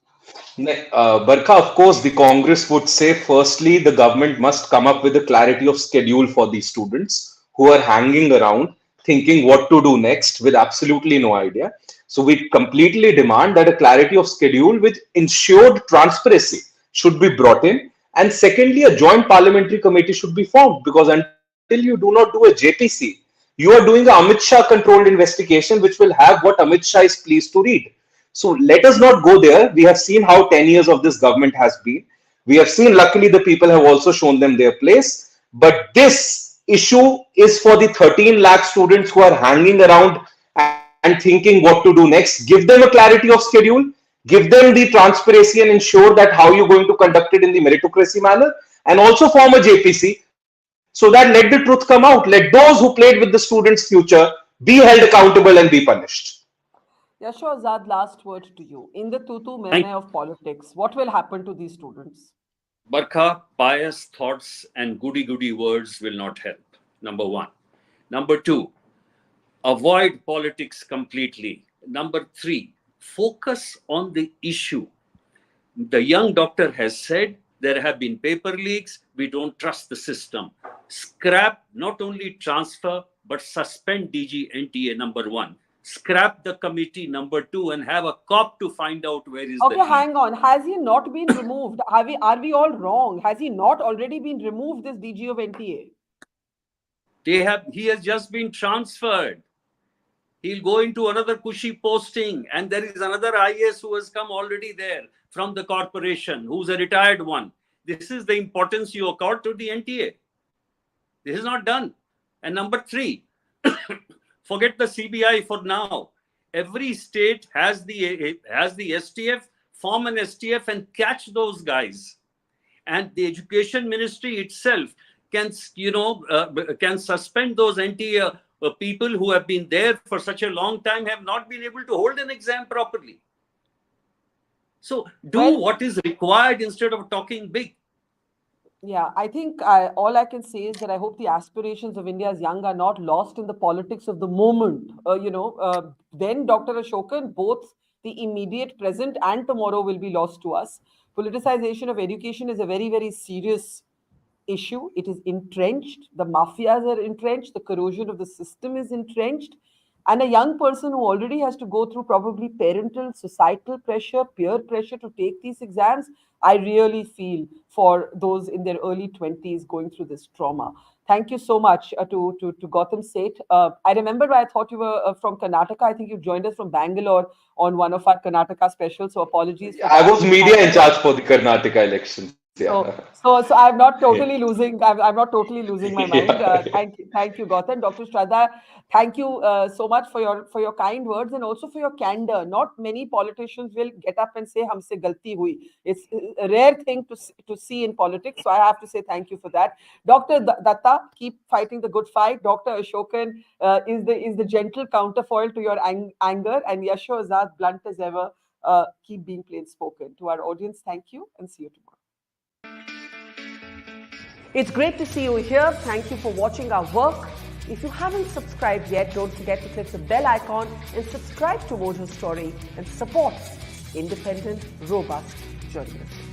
Barkha, of course, the Congress would say, firstly, the government must come up with a clarity of schedule for these students who are hanging around thinking what to do next with absolutely no idea. So we completely demand that a clarity of schedule with ensured transparency should be brought in. And secondly, a joint parliamentary committee should be formed, because until you do not do a JPC, you are doing a Amit Shah controlled investigation, which will have what Amit Shah is pleased to read. So let us not go there. We have seen how 10 years of this government has been. We have seen, luckily, the people have also shown them their place. But this issue is for the 13 lakh students who are hanging around and thinking what to do next. Give them a clarity of schedule. give them the transparency and ensure that how you're going to conduct it in the meritocracy manner, and also form a JPC so that let the truth come out. Let those who played with the students' future be held accountable and be punished. Yashovardhan, last word to you. In the tutu mene of politics, what will happen to these students? Barkha, pious thoughts and goody-goody words will not help. Number one. Number two, avoid politics completely. Number three, focus on the issue. The young doctor has said there have been paper leaks. We don't trust the system. Scrap, not only transfer, but suspend DG NTA, number one. Scrap the committee, number two, and have a cop to find out where is the Okay, hang on. Has he not been removed? Are we all wrong? Has he not already been removed, this DG of NTA? He has just been transferred. He'll go into another cushy posting, and there is another IAS who has come already there from the corporation, who's a retired one. This is the importance you accord to the NTA. This is not done. And number three, forget the CBI for now. Every state has the STF, form an STF and catch those guys. And the education ministry itself can suspend those NTA people who have been there for such a long time, have not been able to hold an exam properly. So do what is required instead of talking big. Yeah, I think all I can say is that I hope the aspirations of India's young are not lost in the politics of the moment. Then Dr. Asokan, both the immediate present and tomorrow will be lost to us. Politicization of education is a very, very serious issue. It is entrenched. The mafias are entrenched. The corrosion of the system is entrenched. And a young person who already has to go through probably parental, societal pressure, peer pressure to take these exams, I really feel for those in their early 20s going through this trauma. Thank you so much to Gautam, Seth. I remember I thought you were from Karnataka. I think you joined us from Bangalore on one of our Karnataka specials. So apologies. I was media in charge for the Karnataka elections. Yeah. So I'm not totally losing. I'm not totally losing my mind. Thank you, Gautam. Dr. Shraddha, thank you so much for your kind words and also for your candor. Not many politicians will get up and say "Humse galti hui." It's a rare thing to see in politics. So I have to say thank you for that. Dr. Datta, keep fighting the good fight. Dr. Asokan is the gentle counterfoil to your anger, and Yashovardhan, blunt as ever. Keep being plain spoken. To our audience, thank you, and see you tomorrow. It's great to see you here. Thank you for watching our work. If you haven't subscribed yet, don't forget to click the bell icon and subscribe to Mojo Story and support independent, robust journalism.